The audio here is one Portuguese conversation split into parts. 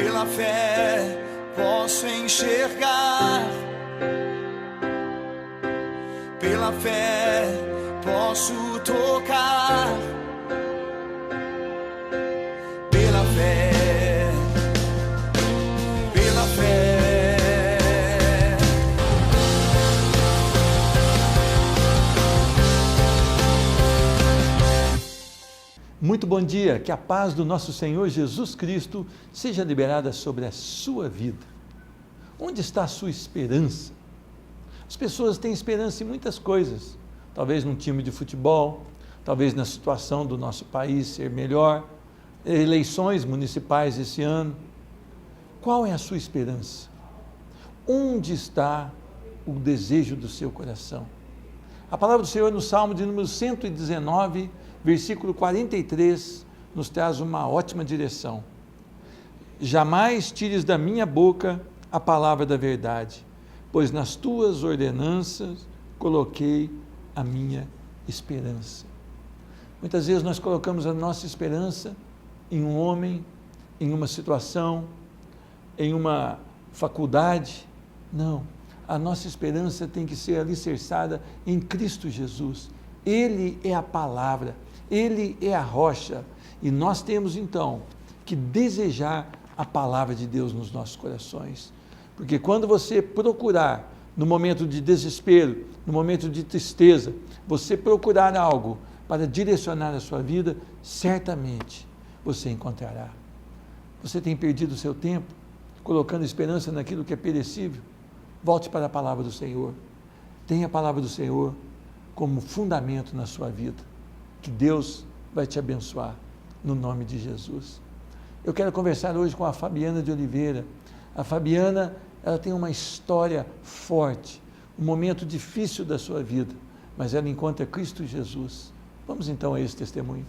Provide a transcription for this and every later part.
Pela fé posso enxergar, pela fé posso tocar, pela fé, pela fé. Muito bom dia, que a paz do nosso Senhor Jesus Cristo seja liberada sobre a sua vida. Onde está a sua esperança? As pessoas têm esperança em muitas coisas, talvez num time de futebol, talvez na situação do nosso país ser melhor, eleições municipais esse ano. Qual é a sua esperança? Onde está o desejo do seu coração? A palavra do Senhor no Salmo de número 119, versículo 43, nos traz uma ótima direção. Jamais tires da minha boca a palavra da verdade, pois nas tuas ordenanças coloquei a minha esperança. Muitas vezes nós colocamos a nossa esperança em um homem, em uma situação, em uma faculdade. Não, a nossa esperança tem que ser alicerçada em Cristo Jesus. Ele é a palavra, Ele é a rocha, e nós temos então que desejar a palavra de Deus nos nossos corações, porque quando você procurar, no momento de desespero, no momento de tristeza, você procurar algo para direcionar a sua vida, certamente você encontrará. Você tem perdido o seu tempo, colocando esperança naquilo que é perecível? Volte para a palavra do Senhor, tenha a palavra do Senhor como fundamento na sua vida, que Deus vai te abençoar, no nome de Jesus. Eu quero conversar hoje com a Fabiana de Oliveira. A Fabiana, ela tem uma história forte, um momento difícil da sua vida, mas ela encontra Cristo Jesus. Vamos então a esse testemunho.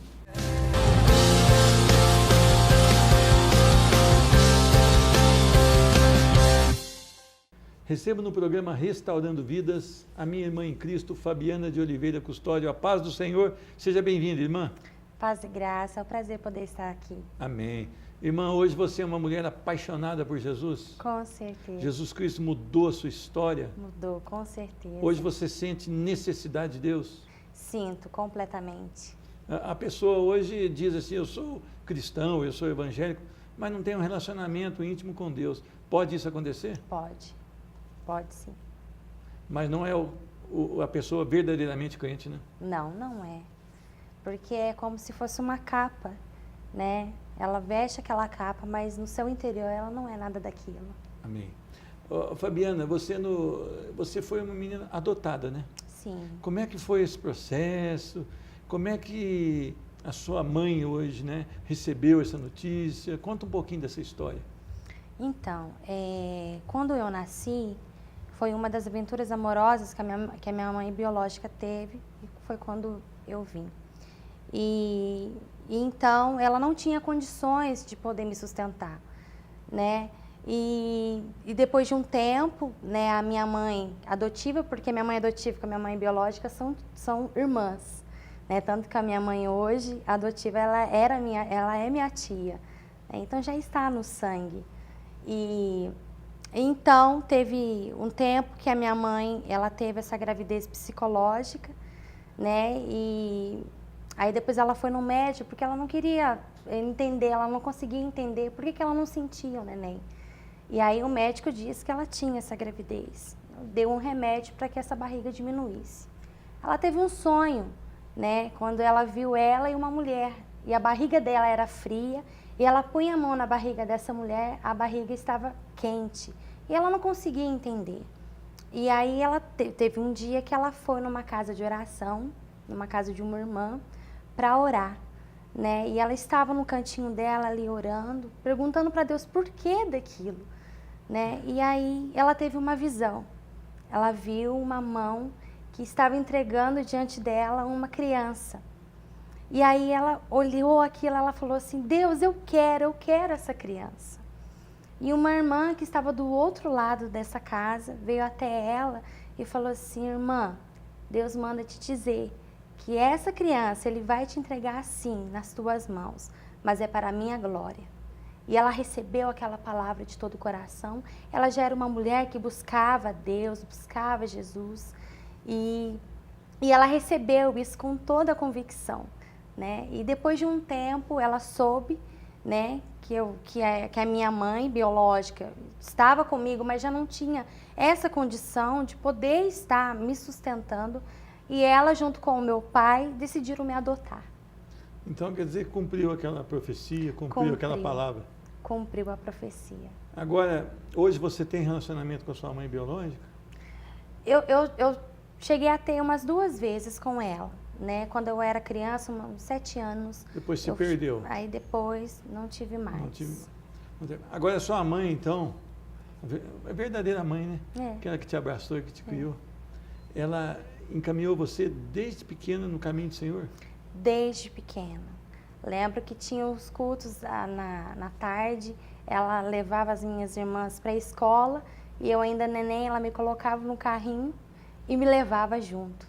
Recebo no programa Restaurando Vidas a minha irmã em Cristo, Fabiana de Oliveira Custódio. A paz do Senhor, seja bem-vinda, irmã. Paz e graça, é um prazer poder estar aqui. Amém. Irmã, hoje você é uma mulher apaixonada por Jesus? Com certeza. Jesus Cristo mudou a sua história? Mudou, com certeza. Hoje você sente necessidade de Deus? Sinto, completamente. A pessoa hoje diz assim, eu sou cristão, eu sou evangélico, mas não tem um relacionamento íntimo com Deus. Pode isso acontecer? Pode sim. Mas não é a pessoa verdadeiramente crente, né? Não, não é. Porque é como se fosse uma capa, né? Ela veste aquela capa, mas no seu interior ela não é nada daquilo. Amém. Fabiana, você foi uma menina adotada, né? Sim. Como é que foi esse processo? Como é que a sua mãe hoje, né, recebeu essa notícia? Conta um pouquinho dessa história. Então, quando eu nasci, foi uma das aventuras amorosas que a minha mãe biológica teve, e foi quando eu vim. E então, ela não tinha condições de poder me sustentar, né? E depois de um tempo, né, a minha mãe adotiva, porque minha mãe adotiva e a minha mãe biológica são irmãs, né? Tanto que a minha mãe hoje, adotiva, ela é minha tia, né? Então já está no sangue. E então teve um tempo que a minha mãe, ela teve essa gravidez psicológica, né? E aí depois ela foi no médico porque ela não queria entender, ela não conseguia entender por que ela não sentia o neném. E aí o médico disse que ela tinha essa gravidez, deu um remédio para que essa barriga diminuísse. Ela teve um sonho, né? Quando ela viu ela e uma mulher, e a barriga dela era fria, e ela punha a mão na barriga dessa mulher, a barriga estava quente. E ela não conseguia entender. E aí ela teve um dia que ela foi numa casa de oração, numa casa de uma irmã, para orar, né? E ela estava no cantinho dela ali orando, perguntando para Deus por que daquilo, né? E aí ela teve uma visão. Ela viu uma mão que estava entregando diante dela uma criança. E aí ela olhou aquilo, ela falou assim, Deus, eu quero essa criança. E uma irmã que estava do outro lado dessa casa veio até ela e falou assim, irmã, Deus manda te dizer que essa criança Ele vai te entregar assim, nas tuas mãos, mas é para a minha glória. e ela recebeu aquela palavra de todo o coração. Ela já era uma mulher que buscava Deus, buscava Jesus, e ela recebeu isso com toda a convicção, né? E depois de um tempo ela soube, né, que a minha mãe biológica estava comigo, mas já não tinha essa condição de poder estar me sustentando, e ela junto com o meu pai decidiram me adotar. Então quer dizer que cumpriu aquela profecia, cumpriu aquela palavra. Cumpriu a profecia. Agora, hoje você tem relacionamento com a sua mãe biológica? Eu cheguei a ter umas 2 vezes com ela, né? Quando eu era criança, uns 7 anos. Depois se perdeu? Aí depois não tive mais. Não tive. Agora, a sua mãe, então, a verdadeira mãe, né? É. Aquela que te abraçou e que te criou, ela encaminhou você desde pequena no caminho do Senhor? Desde pequena. Lembro que tinha os cultos na tarde, ela levava as minhas irmãs para a escola, e eu ainda neném, ela me colocava no carrinho e me levava junto.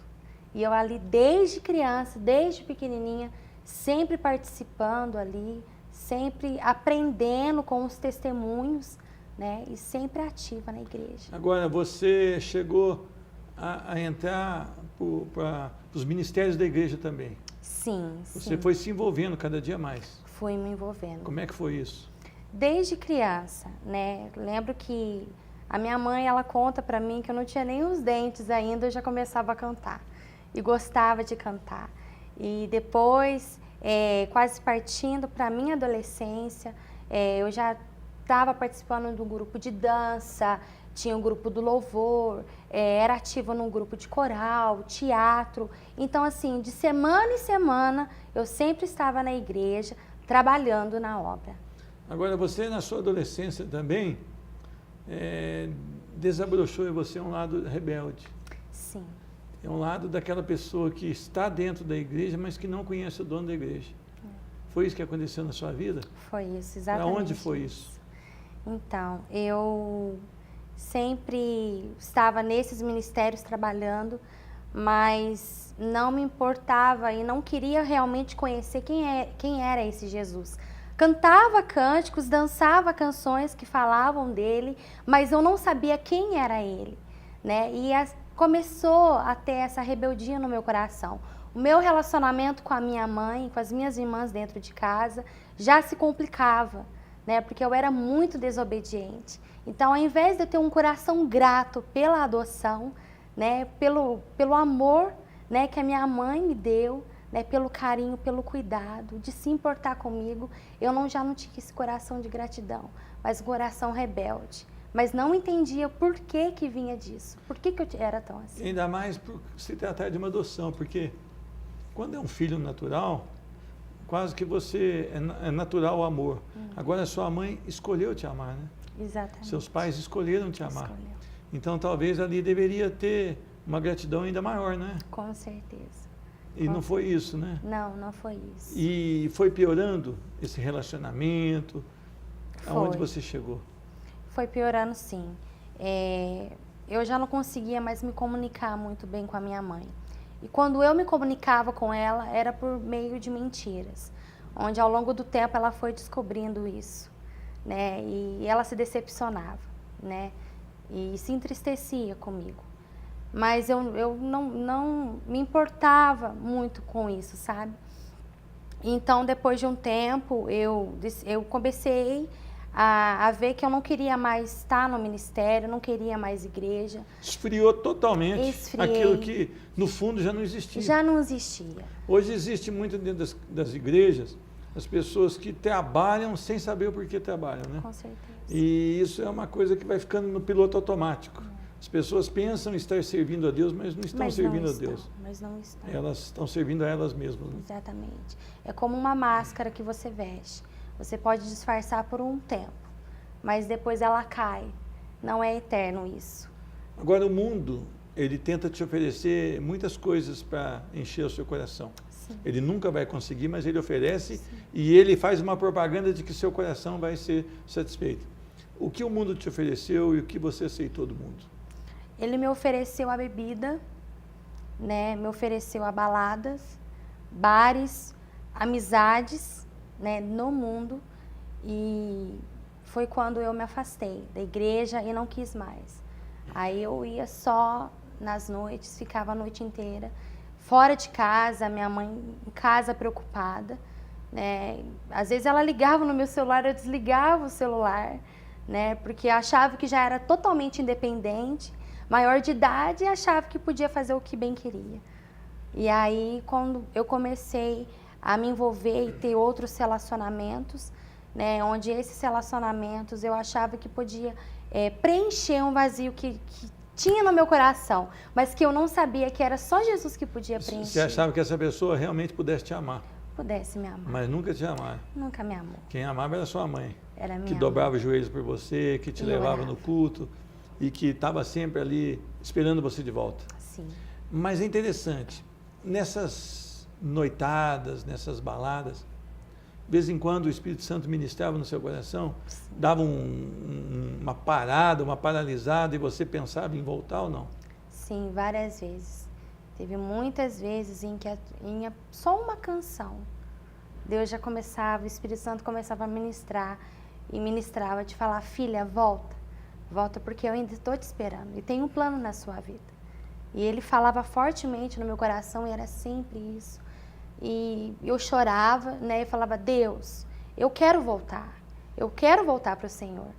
E eu ali desde criança, desde pequenininha, sempre participando ali, sempre aprendendo com os testemunhos, né? E sempre ativa na igreja. Agora, você chegou a entrar para os ministérios da igreja também? Sim, Você foi se envolvendo cada dia mais? Fui me envolvendo. Como é que foi isso? Desde criança, né? Lembro que a minha mãe, ela conta para mim que eu não tinha nem os dentes ainda, eu já começava a cantar. E gostava de cantar. E depois, quase partindo para a minha adolescência, eu já estava participando de um grupo de dança, tinha um grupo do louvor, era ativa num grupo de coral, teatro. Então, assim, de semana em semana, eu sempre estava na igreja, trabalhando na obra. Agora, você na sua adolescência também, desabrochou em você um lado rebelde. Sim. É um lado daquela pessoa que está dentro da igreja, mas que não conhece o dono da igreja. Foi isso que aconteceu na sua vida? Foi isso, exatamente. Aonde foi isso? Então, eu sempre estava nesses ministérios trabalhando, mas não me importava e não queria realmente conhecer quem era esse Jesus. Cantava cânticos, dançava canções que falavam dele, mas eu não sabia quem era ele, né? E começou a ter essa rebeldia no meu coração. O meu relacionamento com a minha mãe, com as minhas irmãs dentro de casa, já se complicava, né? Porque eu era muito desobediente. Então, ao invés de eu ter um coração grato pela adoção, né? Pelo amor, né? Que a minha mãe me deu, né? Pelo carinho, pelo cuidado, de se importar comigo, eu já não tinha esse coração de gratidão, mas um coração rebelde. Mas não entendia por que vinha disso, por que eu era tão assim. Ainda mais por se tratar de uma adoção, porque quando é um filho natural, quase que é natural o amor. Agora, a sua mãe escolheu te amar, né? Exatamente. Seus pais escolheram te amar. Escolheu. Então, talvez ali deveria ter uma gratidão ainda maior, né? Com certeza. E não foi isso, né? Não foi isso. E foi piorando esse relacionamento? Aonde você chegou? Foi piorando, sim. Eu já não conseguia mais me comunicar muito bem com a minha mãe. E quando eu me comunicava com ela, era por meio de mentiras, onde ao longo do tempo ela foi descobrindo isso, né? E ela se decepcionava, né? E se entristecia comigo. Mas eu não me importava muito com isso, sabe? Então, depois de um tempo, eu comecei a ver que eu não queria mais estar no ministério, não queria mais igreja. Esfriou totalmente. Esfriei. Aquilo que, no fundo, já não existia. Já não existia. Hoje existe muito dentro das igrejas as pessoas que trabalham sem saber o porquê trabalham, né? Com certeza. E isso é uma coisa que vai ficando no piloto automático. As pessoas pensam estar servindo a Deus, mas não estão servindo a Deus. Mas não estão. Elas estão servindo a elas mesmas. Né? Exatamente. É como uma máscara que você veste. Você pode disfarçar por um tempo, mas depois ela cai. Não é eterno isso. Agora, o mundo, ele tenta te oferecer muitas coisas para encher o seu coração. Sim. Ele nunca vai conseguir, mas ele oferece. Sim. E ele faz uma propaganda de que seu coração vai ser satisfeito. O que o mundo te ofereceu e o que você aceitou do mundo? Ele me ofereceu a bebida, né? Me ofereceu a baladas, bares, amizades, né? No mundo. E foi quando eu me afastei da igreja e não quis mais. Aí eu ia só nas noites, ficava a noite inteira, fora de casa, minha mãe em casa preocupada, né? Às vezes ela ligava no meu celular, eu desligava o celular, né? Porque achava que já era totalmente independente, maior de idade, e achava que podia fazer o que bem queria. E aí, quando eu comecei a me envolver e ter outros relacionamentos, né, onde esses relacionamentos eu achava que podia preencher um vazio que tinha no meu coração, mas que eu não sabia que era só Jesus que podia preencher. Você achava que essa pessoa realmente pudesse te amar? Pudesse me amar. Mas nunca te amar. Nunca me amou. Quem amava era sua mãe. Era minha que dobrava os joelhos por você, que te levava no culto e que estava sempre ali esperando você de volta. Sim. Mas é interessante, nessas noitadas, nessas baladas, de vez em quando o Espírito Santo ministrava no seu coração, dava uma parada, uma paralisada, e você pensava em voltar ou não? Sim, várias vezes. Teve muitas vezes em que só uma canção, Deus já começava, o Espírito Santo começava a ministrar, e ministrava de falar: filha, volta, volta porque eu ainda estou te esperando, e tem um plano na sua vida. E ele falava fortemente no meu coração, e era sempre isso. E eu chorava, né, e falava: Deus, eu quero voltar para o Senhor.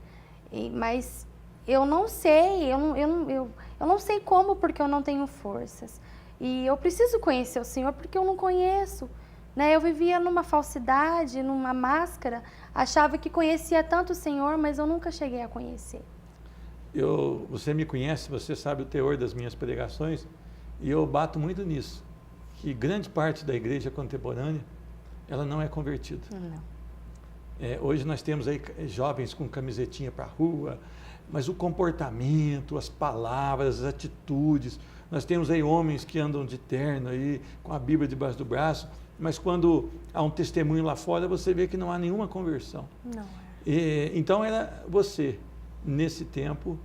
Mas eu não sei, eu não sei como, porque eu não tenho forças. E eu preciso conhecer o Senhor porque eu não conheço. Né? Eu vivia numa falsidade, numa máscara, achava que conhecia tanto o Senhor, mas eu nunca cheguei a conhecer. Você me conhece, você sabe o teor das minhas pregações, e eu bato muito nisso, que grande parte da igreja contemporânea, ela não é convertida. Não. Hoje nós temos aí jovens com camisetinha para a rua, mas o comportamento, as palavras, as atitudes, nós temos aí homens que andam de terno aí, com a Bíblia debaixo do braço, mas quando há um testemunho lá fora, você vê que não há nenhuma conversão. Não. Então era você, nesse tempo,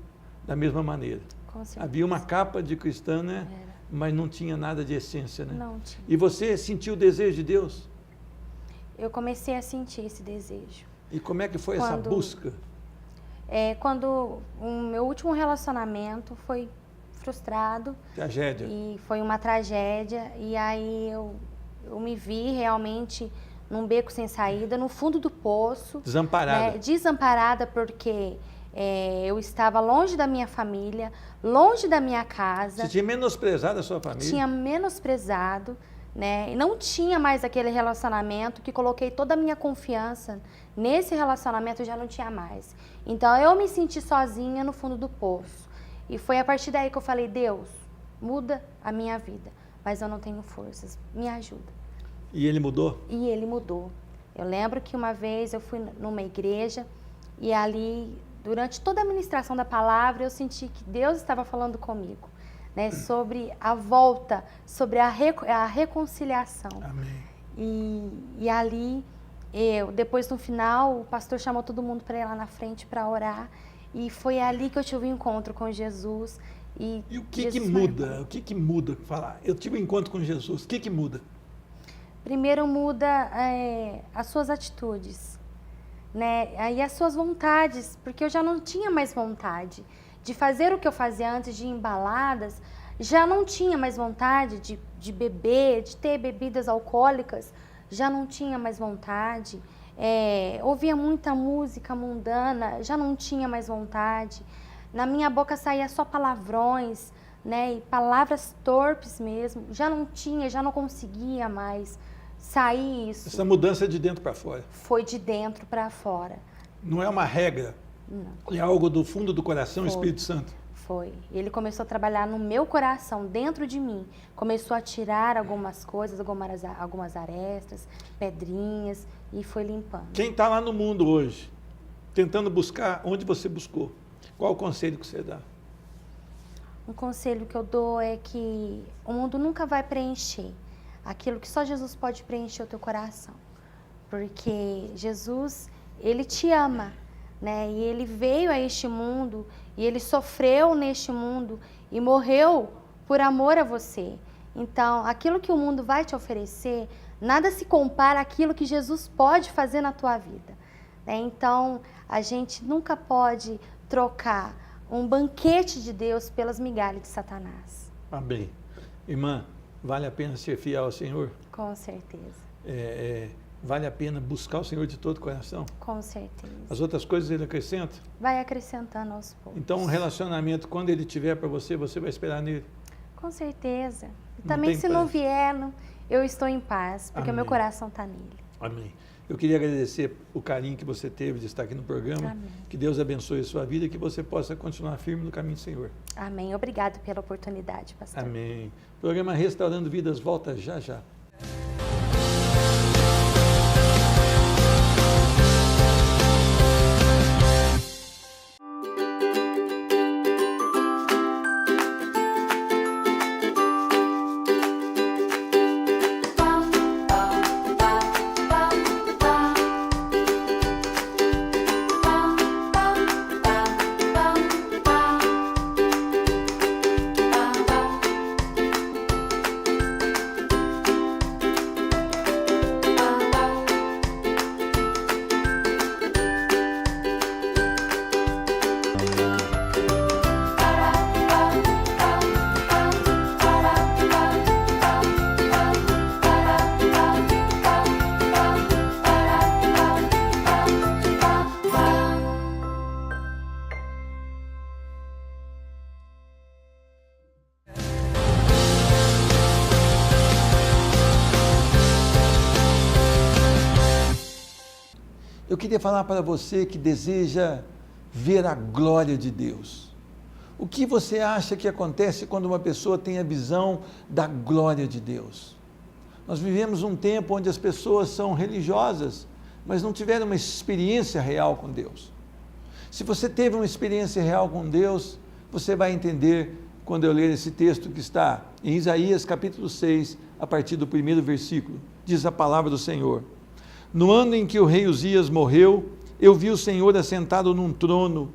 da mesma maneira. Com certeza. Havia uma capa de cristã, né? Era. Mas não tinha nada de essência, né? Não tinha. E você sentiu o desejo de Deus? Eu comecei a sentir esse desejo. E como é que foi essa busca? Quando o meu último relacionamento foi frustrado. Tragédia. E foi uma tragédia. E aí eu me vi realmente num beco sem saída, no fundo do poço. Desamparada. Né? Desamparada porque eu estava longe da minha família, longe da minha casa. Você tinha menosprezado a sua família? Tinha menosprezado. Né? E não tinha mais aquele relacionamento que coloquei toda a minha confiança nesse relacionamento, já não tinha mais. Então eu me senti sozinha no fundo do poço. E foi a partir daí que eu falei: Deus, muda a minha vida, mas eu não tenho forças, me ajuda. E ele mudou? E ele mudou. Eu lembro que uma vez eu fui numa igreja e ali, durante toda a ministração da palavra, eu senti que Deus estava falando comigo. Né, sobre a volta, sobre a reconciliação. Amém. E ali, depois no final, o pastor chamou todo mundo para ir lá na frente para orar, e foi ali que eu tive um encontro com Jesus. E o que muda? O que muda? Falar, eu tive um encontro com Jesus, o que muda? Primeiro muda as suas atitudes, né, e as suas vontades, porque eu já não tinha mais vontade de fazer o que eu fazia antes, de ir em baladas, já não tinha mais vontade de beber, de ter bebidas alcoólicas, já não tinha mais vontade, ouvia muita música mundana, já não tinha mais vontade, na minha boca saía só palavrões, né, e palavras torpes mesmo, já não conseguia mais sair isso. Essa mudança é de dentro para fora. Foi de dentro para fora. Não é uma regra. Não. É algo do fundo do coração, o Espírito Santo. Foi. Ele começou a trabalhar no meu coração, dentro de mim. Começou a tirar algumas coisas, algumas arestas, pedrinhas, e foi limpando. Quem está lá no mundo hoje, tentando buscar onde você buscou, qual o conselho que você dá? Um conselho que eu dou é que o mundo nunca vai preencher aquilo que só Jesus pode preencher o teu coração. Porque Jesus, Ele te ama. Né? E ele veio a este mundo, e ele sofreu neste mundo, e morreu por amor a você. Então, aquilo que o mundo vai te oferecer, nada se compara àquilo que Jesus pode fazer na tua vida. Então, a gente nunca pode trocar um banquete de Deus pelas migalhas de Satanás. Amém. Irmã, vale a pena ser fiel ao Senhor? Com certeza. Vale a pena buscar o Senhor de todo o coração? Com certeza. As outras coisas Ele acrescenta? Vai acrescentando aos poucos. Então, um relacionamento, quando Ele tiver para você, você vai esperar nele? Com certeza. Não Também, tem se não preço. vier, eu estou em paz, porque o meu Amém. coração está nele. Amém. Eu queria agradecer o carinho que você teve de estar aqui no programa. Amém. Que Deus abençoe a sua vida e que você possa continuar firme no caminho do Senhor. Amém. Obrigado pela oportunidade, pastor. Amém. O programa Restaurando Vidas volta já já. Eu queria falar para você que deseja ver a glória de Deus. O que você acha que acontece quando uma pessoa tem a visão da glória de Deus? Nós vivemos um tempo onde as pessoas são religiosas, mas não tiveram uma experiência real com Deus. Se você teve uma experiência real com Deus, você vai entender quando eu ler esse texto que está em Isaías capítulo 6, a partir do 1º versículo. Diz a palavra do Senhor: no ano em que o rei Uzias morreu, eu vi o Senhor assentado num trono,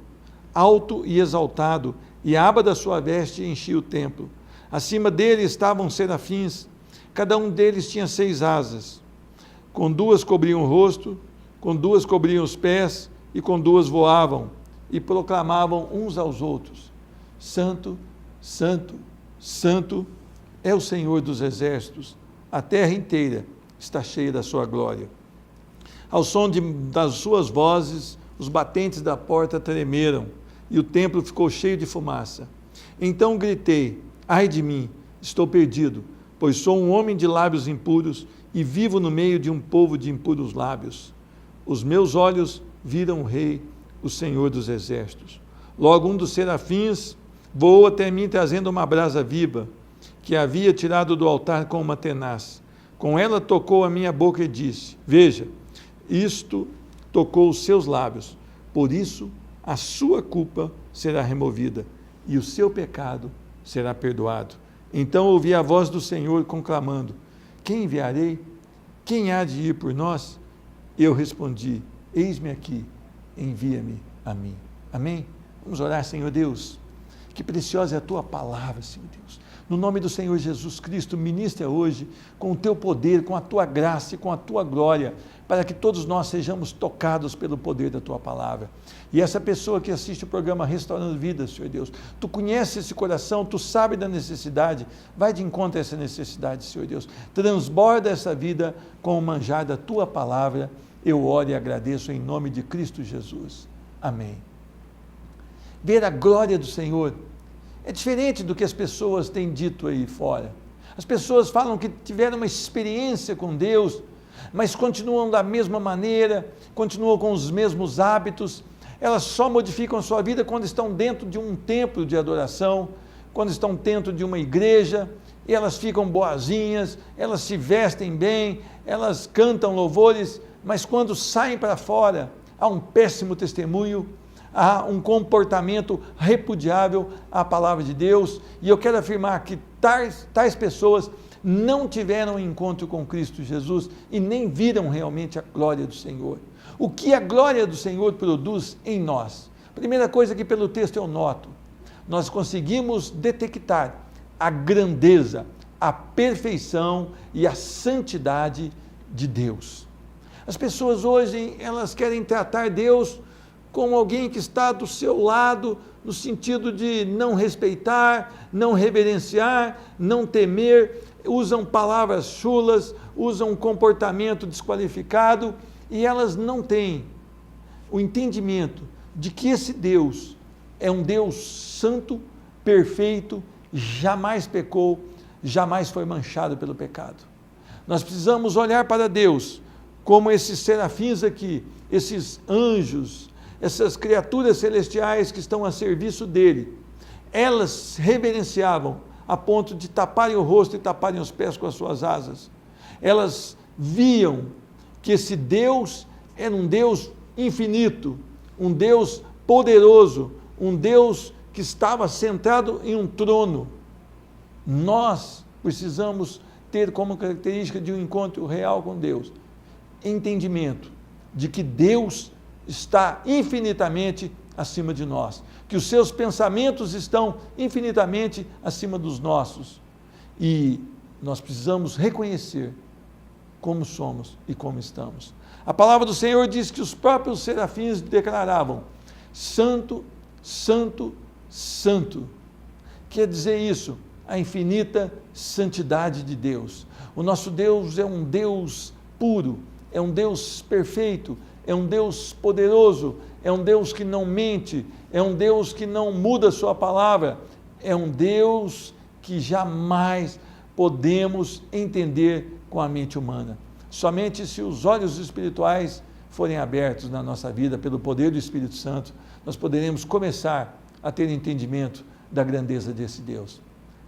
alto e exaltado, e a aba da sua veste enchia o templo. Acima dele estavam serafins, cada um deles tinha 6 asas. Com 2 cobriam o rosto, com 2 cobriam os pés, e com 2 voavam, e proclamavam uns aos outros: Santo, Santo, Santo é o Senhor dos exércitos, a terra inteira está cheia da sua glória. Ao som das suas vozes, os batentes da porta tremeram, e o templo ficou cheio de fumaça. Então gritei: ai de mim, estou perdido, pois sou um homem de lábios impuros, e vivo no meio de um povo de impuros lábios. Os meus olhos viram o Rei, o Senhor dos exércitos. Logo um dos serafins voou até mim, trazendo uma brasa viva, que havia tirado do altar com uma tenaz. Com ela tocou a minha boca e disse: veja, isto tocou os seus lábios, por isso a sua culpa será removida e o seu pecado será perdoado. Então ouvi a voz do Senhor conclamando: quem enviarei? Quem há de ir por nós? Eu respondi: eis-me aqui, envia-me a mim. Amém? Vamos orar. Senhor Deus, que preciosa é a tua palavra, Senhor Deus. No nome do Senhor Jesus Cristo, ministra hoje com o teu poder, com a tua graça e com a tua glória, para que todos nós sejamos tocados pelo poder da tua palavra. E essa pessoa que assiste o programa Restaurando Vidas, Senhor Deus, tu conheces esse coração, tu sabes da necessidade, vai de encontro a essa necessidade, Senhor Deus. Transborda essa vida com o manjar da tua palavra. Eu oro e agradeço em nome de Cristo Jesus. Amém. Ver a glória do Senhor é diferente do que as pessoas têm dito aí fora. As pessoas falam que tiveram uma experiência com Deus, mas continuam da mesma maneira, continuam com os mesmos hábitos. Elas só modificam a sua vida quando estão dentro de um templo de adoração, quando estão dentro de uma igreja, e elas ficam boazinhas, elas se vestem bem, elas cantam louvores, mas quando saem para fora, há um péssimo testemunho, há um comportamento repudiável à palavra de Deus. E eu quero afirmar que tais pessoas não tiveram encontro com Cristo Jesus e nem viram realmente a glória do Senhor. O que a glória do Senhor produz em nós? Primeira coisa que pelo texto eu noto, nós conseguimos detectar a grandeza, a perfeição e a santidade de Deus. As pessoas hoje, elas querem tratar Deus como alguém que está do seu lado, no sentido de não respeitar, não reverenciar, não temer, usam palavras chulas, usam um comportamento desqualificado, e elas não têm o entendimento de que esse Deus é um Deus santo, perfeito, jamais pecou, jamais foi manchado pelo pecado. Nós precisamos olhar para Deus como esses serafins aqui, esses anjos, essas criaturas celestiais que estão a serviço dele. Elas reverenciavam a ponto de taparem o rosto e taparem os pés com as suas asas. Elas viam que esse Deus era um Deus infinito, um Deus poderoso, um Deus que estava sentado em um trono. Nós precisamos ter como característica de um encontro real com Deus, entendimento de que Deus está infinitamente acima de nós, que os seus pensamentos estão infinitamente acima dos nossos, e nós precisamos reconhecer como somos e como estamos. A palavra do Senhor diz que os próprios serafins declaravam: Santo, Santo, Santo. Quer dizer isso, a infinita santidade de Deus. O nosso Deus é um Deus puro, é um Deus perfeito, é um Deus poderoso, é um Deus que não mente, é um Deus que não muda a sua palavra, é um Deus que jamais podemos entender com a mente humana. Somente se os olhos espirituais forem abertos na nossa vida pelo poder do Espírito Santo, nós poderemos começar a ter entendimento da grandeza desse Deus.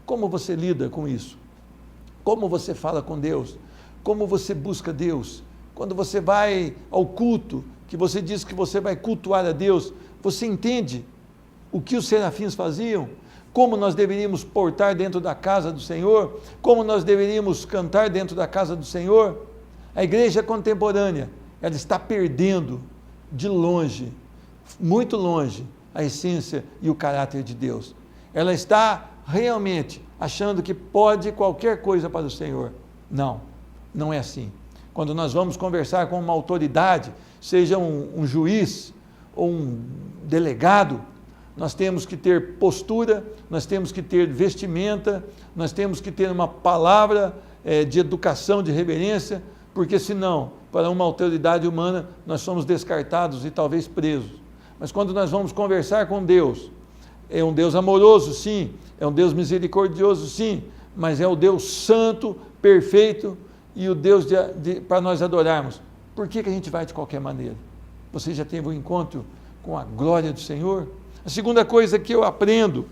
Como você lida com isso? Como você fala com Deus? Como você busca Deus? Quando você vai ao culto, que você diz que você vai cultuar a Deus, você entende o que os serafins faziam? Como nós deveríamos portar dentro da casa do Senhor? Como nós deveríamos cantar dentro da casa do Senhor? A igreja contemporânea, ela está perdendo de longe, muito longe, a essência e o caráter de Deus. Ela está realmente achando que pode qualquer coisa para o Senhor. Não, não é assim. Quando nós vamos conversar com uma autoridade, seja um juiz ou um delegado, nós temos que ter postura, nós temos que ter vestimenta, nós temos que ter uma palavra de educação, de reverência, porque senão, para uma autoridade humana, nós somos descartados e talvez presos. Mas quando nós vamos conversar com Deus, é um Deus amoroso, sim, é um Deus misericordioso, sim, mas é o Deus santo, perfeito, e o Deus para nós adorarmos. Por que a gente vai de qualquer maneira? Você já teve um encontro com a glória do Senhor? A segunda coisa que eu aprendo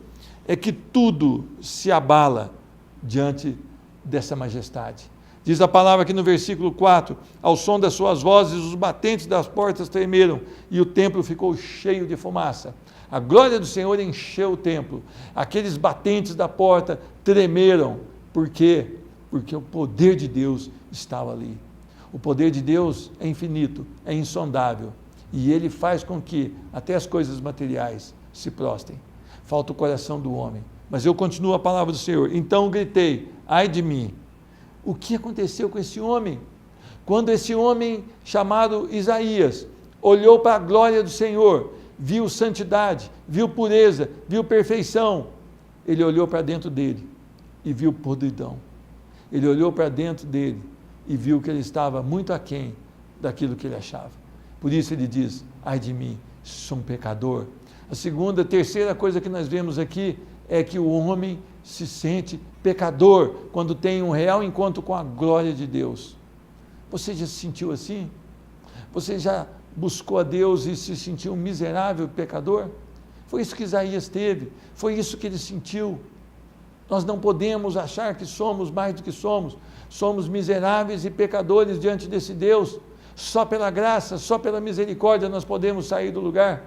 é que tudo se abala diante dessa majestade. Diz a palavra aqui no versículo 4, ao som das suas vozes, os batentes das portas tremeram e o templo ficou cheio de fumaça. A glória do Senhor encheu o templo. Aqueles batentes da porta tremeram. Por quê? Porque o poder de Deus estava ali. O poder de Deus é infinito, é insondável. E ele faz com que até as coisas materiais se prostrem. Falta o coração do homem. Mas eu continuo a palavra do Senhor. Então gritei, ai de mim. O que aconteceu com esse homem? Quando esse homem chamado Isaías olhou para a glória do Senhor, viu santidade, viu pureza, viu perfeição, ele olhou para dentro dele e viu podridão. Ele olhou para dentro dele e viu que ele estava muito aquém daquilo que ele achava. Por isso ele diz, ai de mim, sou um pecador. A terceira coisa que nós vemos aqui é que o homem se sente pecador quando tem um real encontro com a glória de Deus. Você já se sentiu assim? Você já buscou a Deus e se sentiu um miserável pecador? Foi isso que Isaías teve, foi isso que ele sentiu. Nós não podemos achar que somos mais do que somos miseráveis e pecadores diante desse Deus. Só pela graça, só pela misericórdia nós podemos sair do lugar.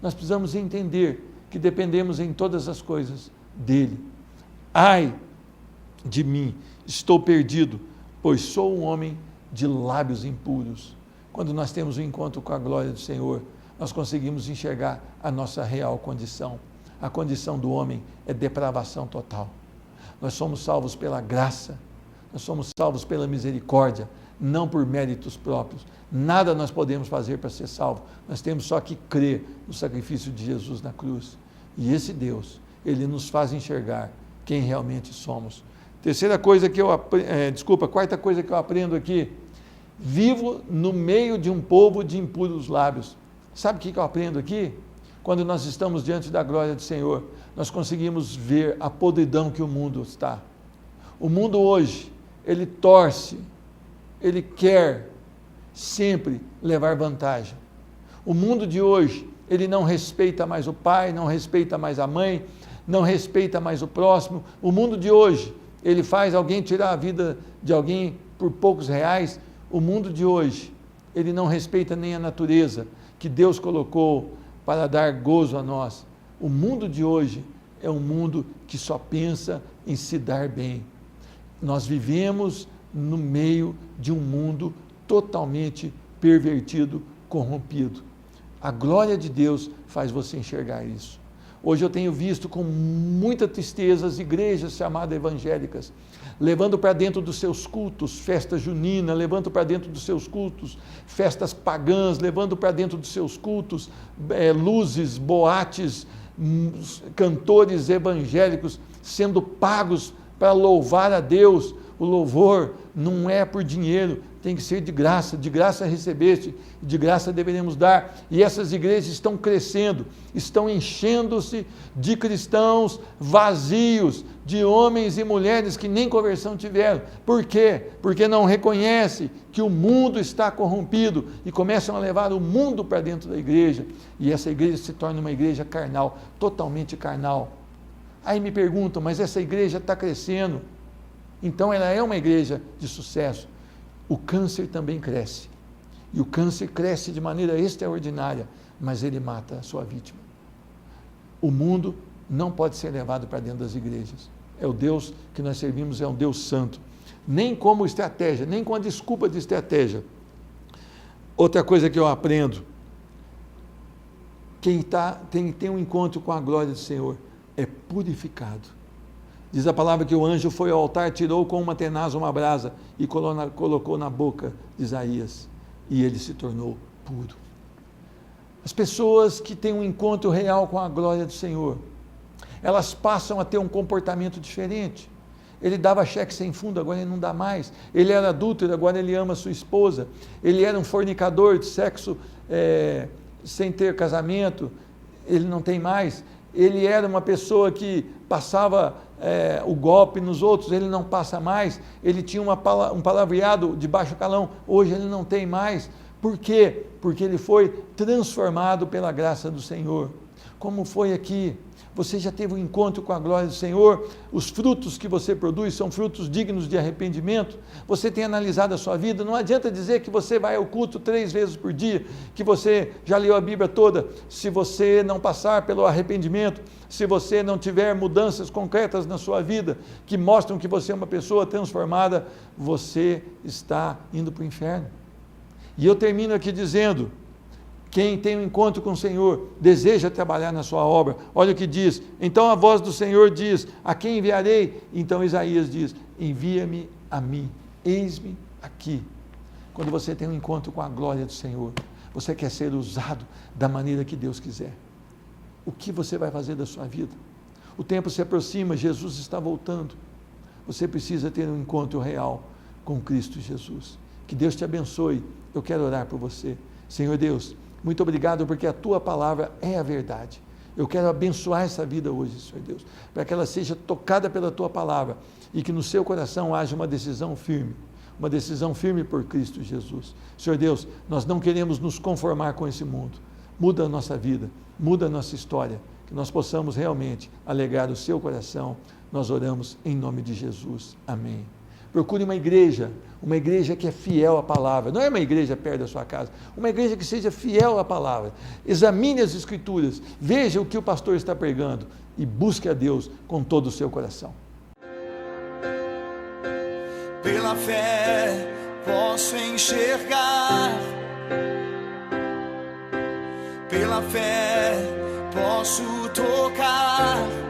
Nós precisamos entender que dependemos em todas as coisas dele. Ai de mim, estou perdido, pois sou um homem de lábios impuros. Quando nós temos um encontro com a glória do Senhor, nós conseguimos enxergar a nossa real condição. A condição do homem é depravação total. Nós somos salvos pela graça, nós somos salvos pela misericórdia, não por méritos próprios. Nada nós podemos fazer para ser salvo. Nós temos só que crer no sacrifício de Jesus na cruz. E esse Deus, Ele nos faz enxergar quem realmente somos. Quarta coisa que eu aprendo aqui. Vivo no meio de um povo de impuros lábios. Sabe o que eu aprendo aqui? Quando nós estamos diante da glória do Senhor, nós conseguimos ver a podridão que o mundo está. O mundo hoje, ele torce, ele quer sempre levar vantagem. O mundo de hoje, ele não respeita mais o pai, não respeita mais a mãe, não respeita mais o próximo. O mundo de hoje, ele faz alguém tirar a vida de alguém por poucos reais. O mundo de hoje, ele não respeita nem a natureza que Deus colocou para dar gozo a nós. O mundo de hoje é um mundo que só pensa em se dar bem. Nós vivemos no meio de um mundo totalmente pervertido, corrompido. A glória de Deus faz você enxergar isso. Hoje eu tenho visto com muita tristeza as igrejas chamadas evangélicas, levando para dentro dos seus cultos festa junina, levando para dentro dos seus cultos festas pagãs, levando para dentro dos seus cultos luzes, boates, cantores evangélicos sendo pagos para louvar a Deus. O louvor não é por dinheiro, tem que ser de graça recebeste, de graça deveremos dar. E essas igrejas estão crescendo, estão enchendo-se de cristãos vazios, de homens e mulheres que nem conversão tiveram. Por quê? Porque não reconhecem que o mundo está corrompido e começam a levar o mundo para dentro da igreja. E essa igreja se torna uma igreja carnal, totalmente carnal. Aí me perguntam, mas essa igreja está crescendo, então ela é uma igreja de sucesso. O câncer também cresce, e o câncer cresce de maneira extraordinária, mas ele mata a sua vítima. O mundo não pode ser levado para dentro das igrejas. É o Deus que nós servimos, é um Deus santo. Nem como estratégia, nem com a desculpa de estratégia. Outra coisa que eu aprendo, quem tem um encontro com a glória do Senhor é purificado. Diz a palavra que o anjo foi ao altar, tirou com uma tenaz uma brasa e colocou na boca de Isaías, e ele se tornou puro. As pessoas que têm um encontro real com a glória do Senhor, elas passam a ter um comportamento diferente. Ele dava cheque sem fundo, agora ele não dá mais. Ele era adúltero, agora ele ama sua esposa. Ele era um fornicador de sexo sem ter casamento, ele não tem mais. Ele era uma pessoa que passava o golpe nos outros, ele não passa mais. Ele tinha um palavreado de baixo calão, hoje ele não tem mais. Por quê? Porque ele foi transformado pela graça do Senhor. Como foi aqui? Você já teve um encontro com a glória do Senhor? Os frutos que você produz são frutos dignos de arrependimento? Você tem analisado a sua vida? Não adianta dizer que você vai ao culto 3 vezes por dia, que você já leu a Bíblia toda, se você não passar pelo arrependimento, se você não tiver mudanças concretas na sua vida, que mostram que você é uma pessoa transformada, você está indo para o inferno. E eu termino aqui dizendo, quem tem um encontro com o Senhor, deseja trabalhar na sua obra. Olha o que diz, então a voz do Senhor diz, a quem enviarei? Então Isaías diz, envia-me a mim, eis-me aqui. Quando você tem um encontro com a glória do Senhor, você quer ser usado da maneira que Deus quiser. O que você vai fazer da sua vida? O tempo se aproxima, Jesus está voltando. Você precisa ter um encontro real com Cristo Jesus. Que Deus te abençoe. Eu quero orar por você. Senhor Deus, muito obrigado porque a Tua palavra é a verdade. Eu quero abençoar essa vida hoje, Senhor Deus, para que ela seja tocada pela Tua palavra e que no seu coração haja uma decisão firme por Cristo Jesus. Senhor Deus, nós não queremos nos conformar com esse mundo. Muda a nossa vida, muda a nossa história, que nós possamos realmente alegrar o seu coração. Nós oramos em nome de Jesus. Amém. Procure uma igreja que é fiel à palavra. Não é uma igreja perto da sua casa, uma igreja que seja fiel à palavra. Examine as Escrituras, veja o que o pastor está pregando e busque a Deus com todo o seu coração. Pela fé posso enxergar, pela fé posso tocar.